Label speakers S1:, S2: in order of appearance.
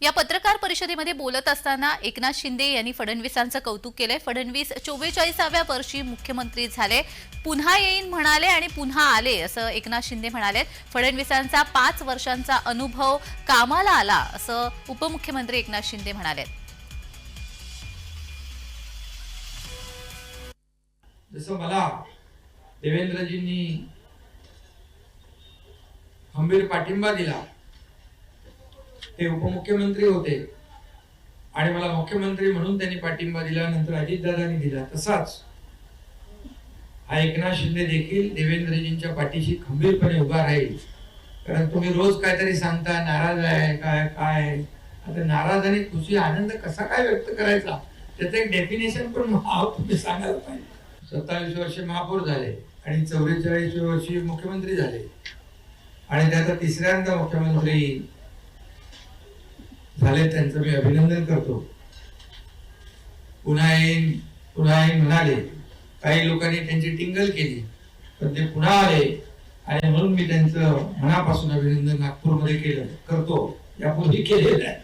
S1: या पत्रकार परिषदेमध्ये बोलत असताना एकनाथ शिंदे यांनी फडणवीसांचं कौतुक केलंय। फडणवीस 44व्या वर्षी मुख्यमंत्री झाले, पुन्हा येईन म्हणाले आणि पुन्हा आले असं एकनाथ शिंदे म्हणाले। फडणवीसांचा 5 वर्षांचा अनुभव कामाला आला असं उपमुख्यमंत्री एकनाथ शिंदे म्हणाले।
S2: जसं मला देवेंद्रजींनी खंबीर पाठिंबा दिला, ते उपमुख्यमंत्री होते आणि मला मुख्यमंत्री म्हणून त्यांनी पाठिंबा दिला, नंतर अजितदादांनी दिला, तसाच हा एकनाथ शिंदे देखील देवेंद्रजींच्या पाठीशी खंबीरपणे उभा राहील। कारण तुम्ही रोज काहीतरी सांगता, नाराज आहे काय काय, आता नाराज आणि खुशी आनंद कसा काय व्यक्त करायचा त्याचं एक डेफिनेशन पण तुम्ही सांगायला पाहिजे। 27 वर्ष महापौर झाले आणि 44 वर्षी मुख्यमंत्री झाले आणि ते आता तिसऱ्यांदा मुख्यमंत्री झाले, त्यांचं मी अभिनंदन करतो। पुन्हा येईन म्हणाले, काही लोकांनी त्यांची टिंगल केली, पण ते पुन्हा आले आणि म्हणून मी त्यांचं मनापासून अभिनंदन नागपूरमध्ये करतो, यापूर्वी केलेलं आहे।